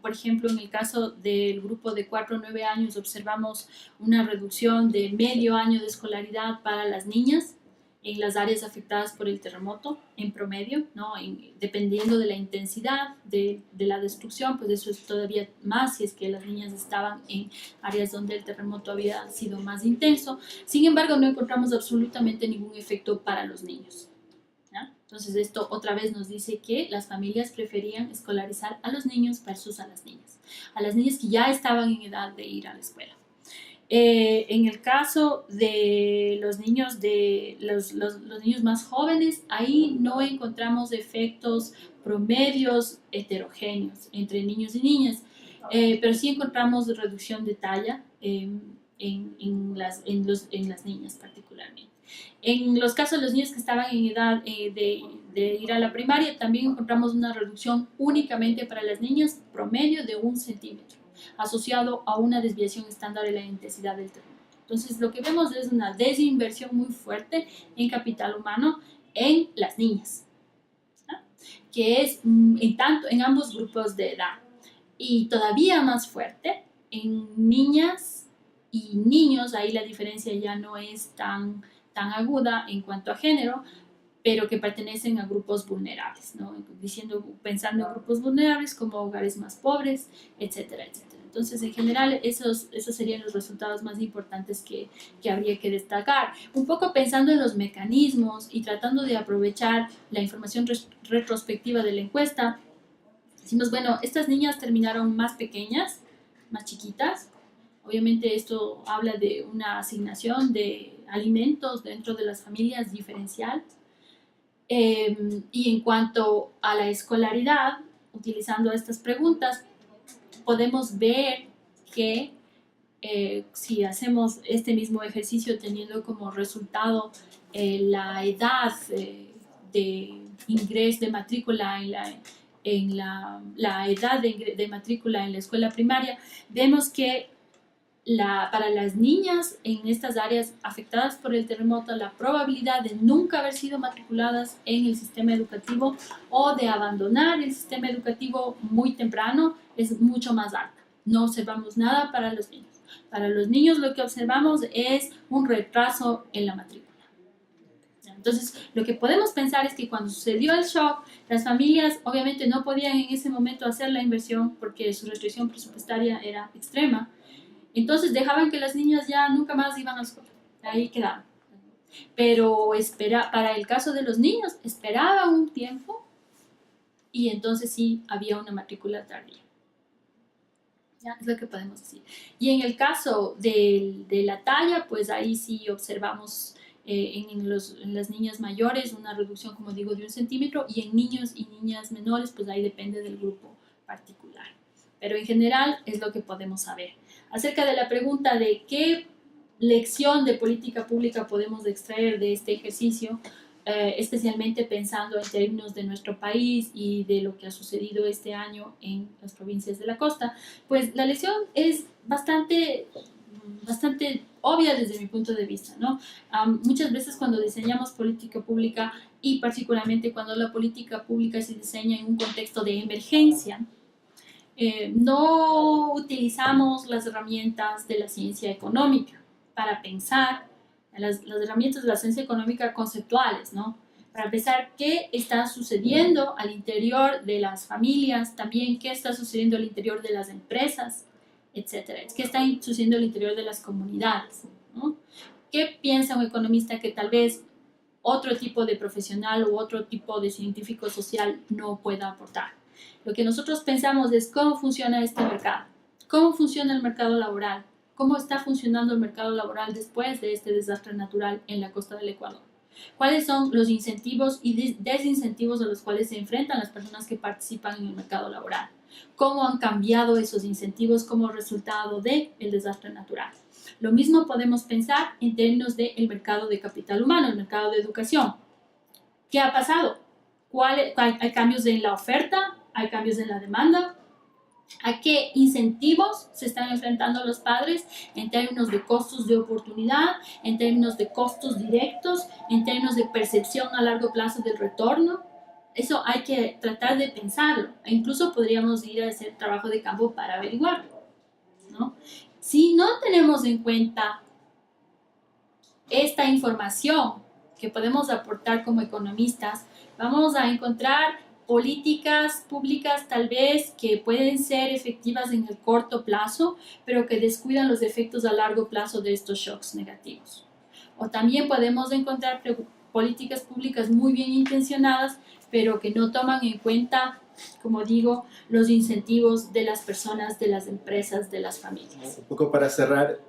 Por ejemplo, en el caso del grupo de 4 a 9 años observamos una reducción de medio año de escolaridad para las niñas en las áreas afectadas por el terremoto, en promedio, ¿no? Dependiendo de la intensidad de la destrucción, pues eso es todavía más si es que las niñas estaban en áreas donde el terremoto había sido más intenso. Sin embargo, no encontramos absolutamente ningún efecto para los niños, ¿ya? Entonces esto otra vez nos dice que las familias preferían escolarizar a los niños versus a las niñas que ya estaban en edad de ir a la escuela. En el caso de los niños, los niños más jóvenes, ahí no encontramos efectos promedios heterogéneos entre niños y niñas, pero sí encontramos reducción de talla en las niñas particularmente. En los casos de los niños que estaban en edad de ir a la primaria, también encontramos una reducción únicamente para las niñas promedio de 1 centímetro, asociado a una desviación estándar de la intensidad del terremoto. Entonces, lo que vemos es una desinversión muy fuerte en capital humano en las niñas, ¿no?, que es en ambos grupos de edad, y todavía más fuerte en niñas y niños. Ahí la diferencia ya no es tan aguda en cuanto a género, pero que pertenecen a grupos vulnerables, ¿no? Pensando en grupos vulnerables como hogares más pobres, etcétera, etcétera. Entonces, en general, esos serían los resultados más importantes que habría que destacar. Un poco pensando en los mecanismos y tratando de aprovechar la información retrospectiva de la encuesta, decimos, bueno, estas niñas terminaron más pequeñas, más chiquitas. Obviamente esto habla de una asignación de alimentos dentro de las familias diferencial. Y en cuanto a la escolaridad, utilizando estas preguntas, podemos ver que si hacemos este mismo ejercicio teniendo como resultado la edad de ingreso de matrícula la edad de matrícula en la escuela primaria, vemos que para las niñas en estas áreas afectadas por el terremoto, la probabilidad de nunca haber sido matriculadas en el sistema educativo o de abandonar el sistema educativo muy temprano es mucho más alta. No observamos nada para los niños. Para los niños lo que observamos es un retraso en la matrícula. Entonces, lo que podemos pensar es que cuando sucedió el shock, las familias obviamente no podían en ese momento hacer la inversión porque su restricción presupuestaria era extrema. Entonces dejaban que las niñas ya nunca más iban a la escuela. Ahí quedaban. Pero para el caso de los niños, esperaban un tiempo y entonces sí había una matrícula tardía. ¿Ya? Es lo que podemos decir. Y en el caso de la talla, pues ahí sí observamos en las niñas mayores una reducción, como digo, de 1 centímetro, y en niños y niñas menores, pues ahí depende del grupo particular. Pero en general es lo que podemos saber. Acerca de la pregunta de qué lección de política pública podemos extraer de este ejercicio, especialmente pensando en términos de nuestro país y de lo que ha sucedido este año en las provincias de la costa, pues la lección es bastante obvia desde mi punto de vista, ¿no? Muchas veces cuando diseñamos política pública y particularmente cuando la política pública se diseña en un contexto de emergencia, no utilizamos las herramientas de la ciencia económica para pensar las herramientas de la ciencia económica conceptuales, ¿no? Para pensar qué está sucediendo al interior de las familias, también qué está sucediendo al interior de las empresas, etcétera, qué está sucediendo al interior de las comunidades, ¿no? ¿Qué piensa un economista que tal vez otro tipo de profesional u otro tipo de científico social no pueda aportar? Lo que nosotros pensamos es cómo funciona este mercado, cómo funciona el mercado laboral, cómo está funcionando el mercado laboral después de este desastre natural en la costa del Ecuador. ¿Cuáles son los incentivos y desincentivos a los cuales se enfrentan las personas que participan en el mercado laboral? ¿Cómo han cambiado esos incentivos como resultado del desastre natural? Lo mismo podemos pensar en términos del mercado de capital humano, el mercado de educación. ¿Qué ha pasado? ¿Hay cambios en la oferta? ¿Hay cambios en la demanda? ¿A qué incentivos se están enfrentando los padres en términos de costos de oportunidad, en términos de costos directos, en términos de percepción a largo plazo del retorno? Eso hay que tratar de pensarlo. E incluso podríamos ir a hacer trabajo de campo para averiguarlo, ¿no? Si no tenemos en cuenta esta información que podemos aportar como economistas, vamos a encontrar políticas públicas tal vez que pueden ser efectivas en el corto plazo, pero que descuidan los efectos a largo plazo de estos shocks negativos. O también podemos encontrar políticas públicas muy bien intencionadas, pero que no toman en cuenta, como digo, los incentivos de las personas, de las empresas, de las familias. Un poco para cerrar,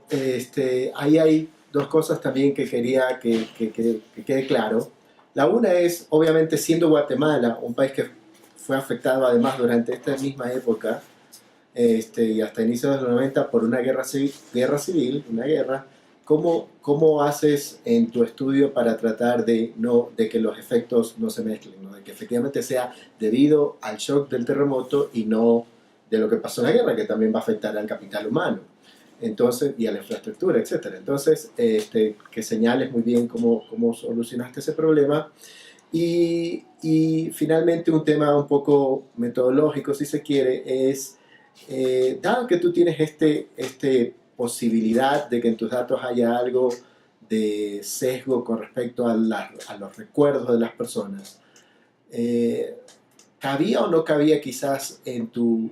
ahí hay dos cosas también que quería que quede claro. La una es, obviamente, siendo Guatemala un país que fue afectado además durante esta misma época y hasta inicios de los 90 por una guerra civil, ¿cómo haces en tu estudio para tratar de que los efectos no se mezclen, ¿no? De que efectivamente sea debido al shock del terremoto y no de lo que pasó en la guerra, que también va a afectar al capital humano? Entonces, y a la infraestructura, etc. Entonces, que señales muy bien cómo solucionaste ese problema. Y finalmente un tema un poco metodológico, si se quiere, es, dado que tú tienes posibilidad de que en tus datos haya algo de sesgo con respecto a los recuerdos de las personas, ¿cabía o no cabía quizás en tu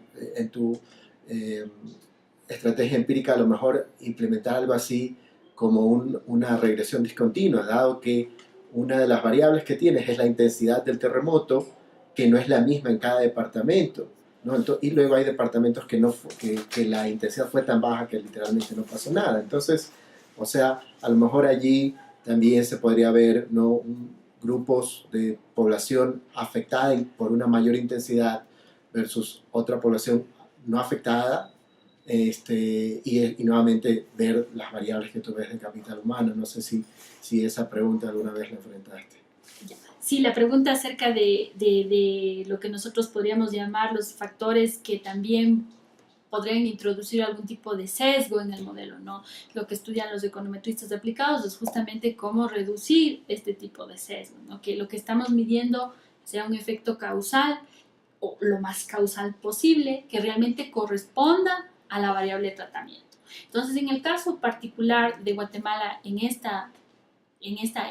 estrategia empírica a lo mejor implementar algo así como una regresión discontinua, dado que una de las variables que tienes es la intensidad del terremoto, que no es la misma en cada departamento, ¿no? Y luego hay departamentos que la intensidad fue tan baja que literalmente no pasó nada. Entonces, o sea, a lo mejor allí también se podría ver, ¿no?, grupos de población afectada por una mayor intensidad, versus otra población no afectada, y nuevamente ver las variables que tú ves de capital humano. No sé si esa pregunta alguna vez la enfrentaste. Sí, la pregunta acerca de lo que nosotros podríamos llamar los factores que también podrían introducir algún tipo de sesgo en el modelo, ¿no? Lo que estudian los econometristas aplicados es justamente cómo reducir este tipo de sesgo, ¿no? Que lo que estamos midiendo sea un efecto causal o lo más causal posible, que realmente corresponda a la variable de tratamiento. Entonces, en el caso particular de Guatemala, en esta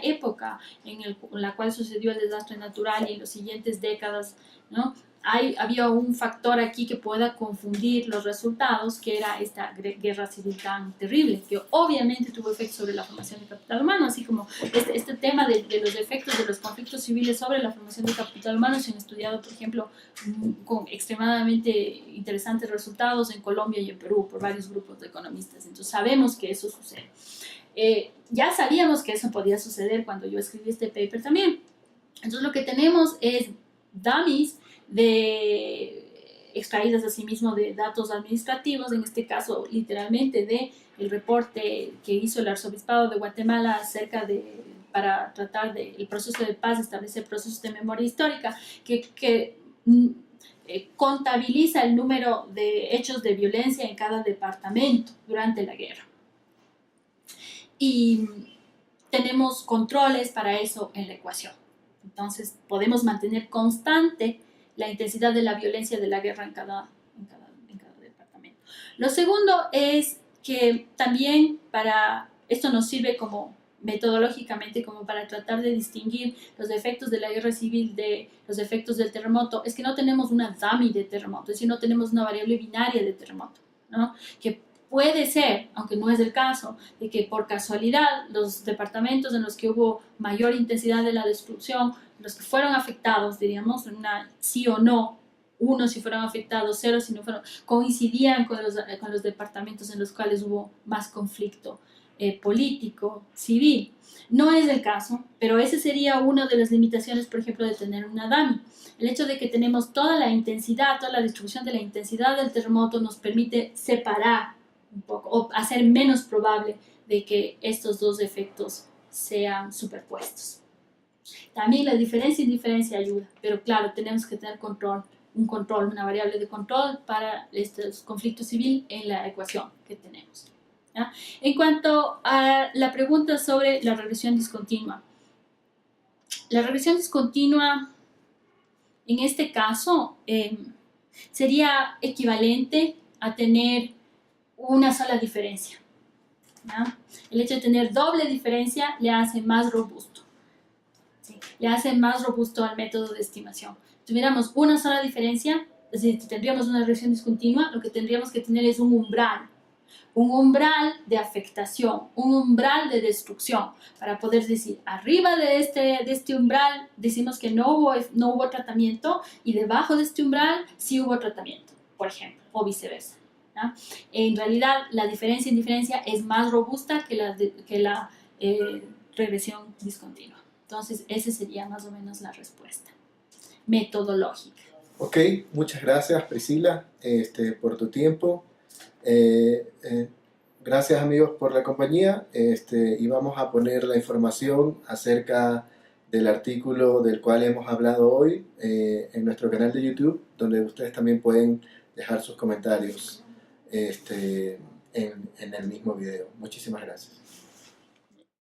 época en la cual sucedió el desastre natural y en las siguientes décadas, ¿no? Había un factor aquí que pueda confundir los resultados, que era esta guerra civil tan terrible, que obviamente tuvo efectos sobre la formación de capital humano, así como este tema de los efectos de los conflictos civiles sobre la formación de capital humano se han estudiado, por ejemplo, con extremadamente interesantes resultados en Colombia y en Perú por varios grupos de economistas. Entonces sabemos que eso sucede. Ya sabíamos que eso podía suceder cuando yo escribí este paper también. Entonces lo que tenemos es dummies extraídas asimismo de datos administrativos, en este caso literalmente de el reporte que hizo el Arzobispado de Guatemala acerca para tratar del proceso de paz, establecer procesos de memoria histórica, que contabiliza el número de hechos de violencia en cada departamento durante la guerra. Y tenemos controles para eso en la ecuación. Entonces, podemos mantener constante la intensidad de la violencia de la guerra en cada departamento. Lo segundo es que también esto nos sirve como metodológicamente como para tratar de distinguir los efectos de la guerra civil de los efectos del terremoto. Es que no tenemos una dummy de terremoto, es decir, no tenemos una variable binaria de terremoto, ¿no? Que puede ser, aunque no es el caso, de que por casualidad los departamentos en los que hubo mayor intensidad de la destrucción, los que fueron afectados, diríamos, sí o no, 1 si fueron afectados, 0 si no fueron, coincidían con los departamentos en los cuales hubo más conflicto político, civil. No es el caso, pero esa sería una de las limitaciones, por ejemplo, de tener una dummy. El hecho de que tenemos toda la intensidad, toda la distribución de la intensidad del terremoto nos permite separar un poco o hacer menos probable de que estos dos efectos sean superpuestos. También la diferencia y diferencia ayuda, pero claro, tenemos que tener una variable de control para estos conflictos civiles en la ecuación que tenemos. ¿Ya? En cuanto a la pregunta sobre la regresión discontinua, la regresión discontinua en este caso sería equivalente a tener una sola diferencia, ¿no? El hecho de tener doble diferencia le hace más robusto, ¿sí? Le hace más robusto al método de estimación. Si tuviéramos una sola diferencia, es decir, si tendríamos una regresión discontinua, lo que tendríamos que tener es un umbral de afectación, un umbral de destrucción, para poder decir, arriba de este umbral decimos que no hubo tratamiento y debajo de este umbral sí hubo tratamiento, por ejemplo, o viceversa. ¿No? En realidad, la diferencia en diferencia es más robusta que la regresión discontinua. Entonces, esa sería más o menos la respuesta metodológica. Ok, muchas gracias Priscila por tu tiempo. Gracias amigos por la compañía, y vamos a poner la información acerca del artículo del cual hemos hablado hoy en nuestro canal de YouTube, donde ustedes también pueden dejar sus comentarios en el mismo video. Muchísimas gracias.